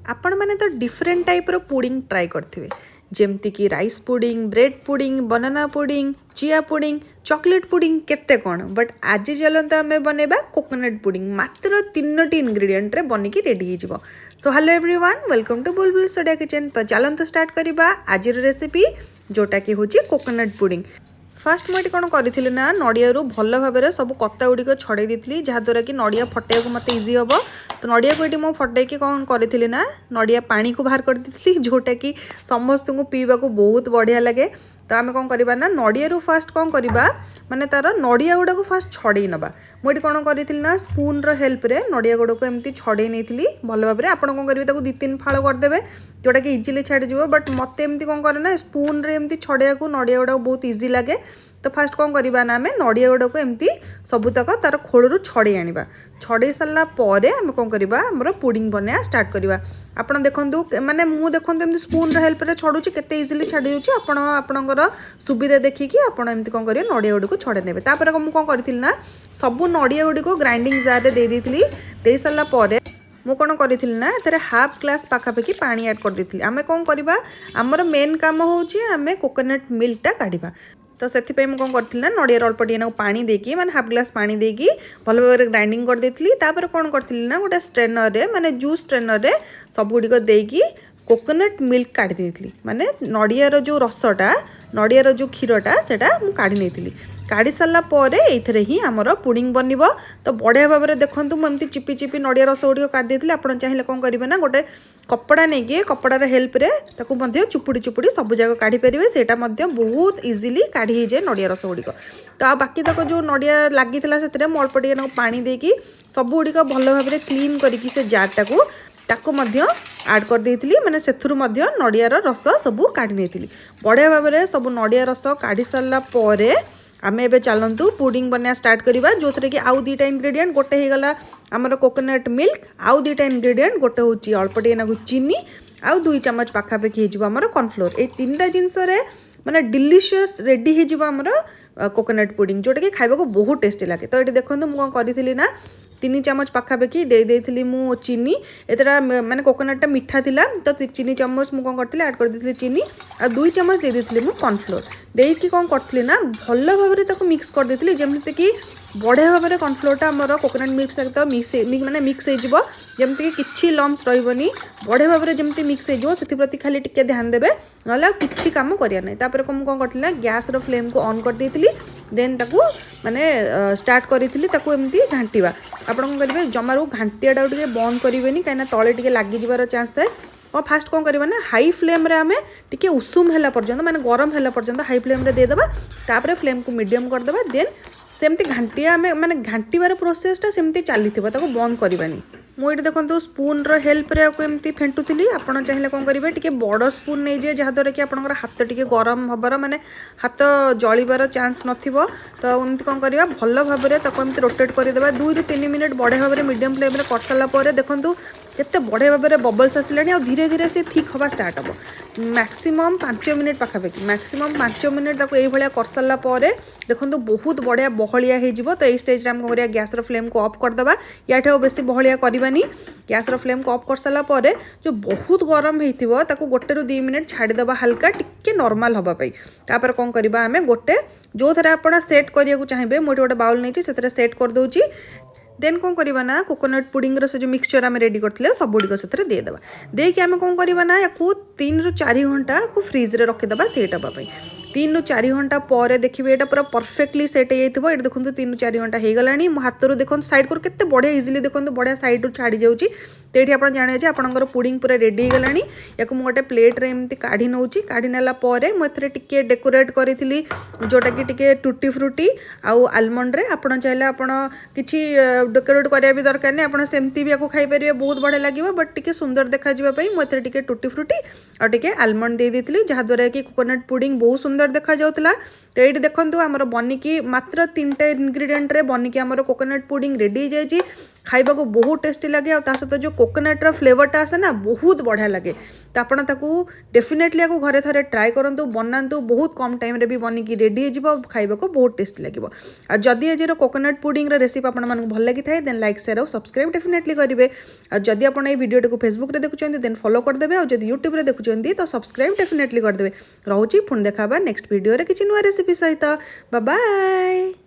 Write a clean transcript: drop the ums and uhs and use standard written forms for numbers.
आपण मैंने तो डिफरेंट टाइप रो पुडिंग ट्राई करथिबे जेमती कि rice pudding, bread pudding, banana pudding, chia pudding, chocolate pudding केते कोण। बट आज चलता आम बनैबा कोकोनट पुडिंग मात्र 3टी इंग्रेडिएंट रे बनिकी रेडी हो जिवो। So hello everyone, welcome to Bulbul Sodia kitchen. तो चलते स्टार्ट करबा आज रेसिपी जोटा कि होची कोकोनट पुडिंग। फास्ट मुझे कौन करी ना नड़िया भल भाव में सब कत्ता गुड़िक छड़े दी जहाद्वारा कि नड़िया फटे को मत इजी हम। तो नड़िया को ये मुझे फटे कौन करी ना नड़िया पानी को बाहर कर दी जोटा कि समस्त को पीवा को बहुत बढ़िया लगे। तो आम कौन करवा ना नड़िया फास्ट कौन करवा माने तार नड़िया गुड़ा को फास्ट छड़े नवा। मुझे कौन करी ना स्पून हेल्प रे नड़िया गुड़ा को एमती छड़े नहीं भल भाव में। आप कौन करेंगे 2-3 फाड़ करदे जोटा कि इजिली छाड़ी जीव। बट मत एमती कौन करे ना स्पून रे एमती छड़िया को नड़िया गुड़ा बहुत इजी लगे। तो फास्ट कौन करवा ना आम नड़िया गुड़ा को एमती सबूतक तार खोलू छड़े आनिबा। छड़े सारा पर आम कौन करवा आमर पुडिंग बनया स्टार्ट करवा। आपड़ देखु माने मु देखु एमती स्पून हेल्प रे छड़ुची केते इजिली छाड़ी दूची। आपणकर सुविधा देखिकी आपण एमती कौन करेंगे नड़िया गुड़ी को छड़े नेबे। तापर मुझे कौन करी ना सबू नड़िया गुड़ी को ग्राइंडिंग जार रे दे सारा पर मु कौन करी ना एथरे हाफ ग्लास पाखापाखि पानी ऐड कर देती। आम कौन करवा आमर मेन काम होची आम कोकोनट मिल्कटा काढ़ा। तो से कौन करी ना नड़िया अल्प टे पानी देकी माने हाफ ग्लास पानी देकी भल भाव में ग्राइंडिंग कर देती। तापर कौन करी ना गोटे स्ट्रेनर रे माने जूस स्ट्रेनर रे सब गुड़िक देकी कोकोनट मिल्क काढ़ी देती। माने नड़ियार जो रसटा नड़ियार जो क्षीरटा सेटा मु काढ़ी नहीं काढ़ी सारा पर ये ही आमर पुडिंग बनब। तो बढ़िया भाव में देखूँ मुझे चिपी चिपी नड़िया रस गुड़ काढ़ी देती। आप चाहिए कौन करेंगे ना गोटे कपड़ा नहीं कि कपड़ार हेल्प रे चुपुड़ी चुपुड़ी सब जगह काढ़ी पारे से बहुत इजिली काढ़ी हो जाए नड़िया रस गुड़िक। तो आ बाकी तक जो नड़िया लगी से अल्प टे पानी देकी सब गुड़िक भल भाव में क्लीन करके से जारटा को ताको मध्य ऐड कर देती। माने सेथुरु मध्य नड़ियार रस सबू काढ़ी नहीं बढ़िया भाव में सब नड़िया रस काढ़ी सारा पर आम ए चलतु पुडिंग बनया स्टार्ट करवा। जो थे कि आउ 2टा इंग्रेडिएंट गोटे होगला आमर कोकोनट मिल्क आउ 2टा इंग्रेडिएंट गोटे हूँ अल्प टे चीनी आउ 2 चम्मच पाखापाखि होमर कॉर्नफ्लोर। ये 3टा जिनस माने delicious ready Homer coconut pudding जोटा कि खाइबा को बहुत टेस्टी लगे। तो ये देखो मुझे कौन करी ना 3 चम्मच पाखापाखि दे मु चीनी एतरा माने कोकोनटा मीठा थिला। तो 3 चम्मच मु कौन करती ऐड कर देती चीनी आ 2 चम्मच दे देती मु कॉर्नफ्लोर देकी कौन करती ना भल भाव में मिक्स कर देती जमती कि बढ़िया भाव में कॉर्नफ्लोरटा आमर कोकोनट मिल्क सहित माने मिक्स हो जमती कि लम्स रही बढ़िया भाव में जमती मिक्स होती खाली टिके ध्यान देवे ना कि कम करिया नहीं। तापर मुझे कौन करती ना गैस रो फ्लेम को ऑन कर देती देन ताकू माने स्टार्ट करी एमती घांटा। आप कौन करेंगे जमारू घाटियाटा टे बंद करेंगे कहीं तले टे लगिजार चान्स थाए। और फास्ट कौन करवा ना हाई फ्लेम रे आमे टिके उषुम है पर्यंत माने गरम है पर्यंत हाई फ्लेम रे देदेबा। तापर फ्लेम को मीडियम करदेबा देन सेमती घाटिया आमे माने घाटिबार प्रोसेसटा सेमती चली बंद करवानी। मुझे देखो स्पून हेल्प रे एमती फेंटुली। आप चाहिए कौन करेंगे टी बड़ स्पून नहीं जाए जहाद्वारा कि आप हाथ टी गरम हबार माने हाथ जलिबार चान्स नथिबो। तो एमती कौन करवा भल भाव में एमती रोटेट करदेबा 2-3 मिनट बढ़िया भाव में मीडियम फ्लेम कर सारा पर देखूँ केते बढ़िया भाव में बबल्स आसिलानी और धीरे धीरे से थिक हवा स्टार्ट हम मैक्सिमम 5 मिनट पाखापाखि मैक्सिमम 5 मिनट ये कर सारा पर देखो बहुत बढ़िया बहलिया हो। तो ये स्टेज आम कौन गैस फ्लेम को ऑफ करदे या बेसी बहलिया करवानी। गैस फ्लेम को ऑफ कर सारा पर जो बहुत गरम होता गोटे 2 मिनट छाड़ीदे हल्का टिके नॉर्मल हवाई। तापर कौन करवा आम गोटे जो थे आप सेट करिया चाहिए मुझे गोटे बाउल नहीं से सेट कर दूची। देन कौन करवा ना कोकोनट पुडिंग से जो मिक्सचर आम रेडी करते सब गुड़िक से देदेबा देकी आम कौन करवा ना या 3-4 घंटा को फ्रिज रे रखीदे सेट हाँपाई। 3-4 घंटा पर देखिए यहाँ पूरा परफेक्टली सेट हो ये देखो 3-4 घंटा हो गला। मो हाथ देखो साइड कर केते बढ़िया इजिली देखो बढ़िया साइड छाड़ी जाऊँगी। तो ये आप जाने आपंकर पुडिंग पूरा रेडी हो गला। या गोटे प्लेट रे एमती काढ़ी नौची काढ़ी नाला पर मुझे टिके डेकोरेट करी जोटा कि टिके टूटी फ्रूटी आउ आलमंड रे आप चाहिए आप किसी डेकोरेट करा भी दरकार नहीं आप सेमती भी आपको खाईपर बहुत बढ़िया लगे। बट टिके सुंदर देखापी मुझे टिके टूटी फ्रूटी और टिके आलमंड दे देती जहाद्वारा कि कोकोनट पुडिंग बहुत सुंदर देखा जाउतला। तो ये देखो आमर बनिकी मात्र 3टा इंग्रेडिएंट रे बनिकी आमर कोकोनट पुडिंग रेडी हो जाए। खाइबा को बहुत टेस्टी लगे और ता सहित जो कोकोनट फ्लेवरटा आसे ना बहुत बढ़िया लगे। तो आपड़ ताकू डेफिनेटली आपको घरे थे ट्राए करूँ बनातु बहुत कम टाइम रे भी बनिकी रेडी हो खाइबा को बहुत टेस्टी लगे। और जदि आज कोकोनट पुडिंग रेसिपी आपको भल लगी थाए देन लाइक शेयर और सब्सक्राइब डेफिनेटली करेंगे। और जदि आप भिडियो को फेसबुक रे देखुं देन फॉलो करदे और जदि यूट्यूब रे देखुं तो सब्सक्राइब डेफिनेटली करदे। रोची पुणी देखा नेक्स्ट वीडियो रे किसी नुआ रेसिपी सहित। Bye bye.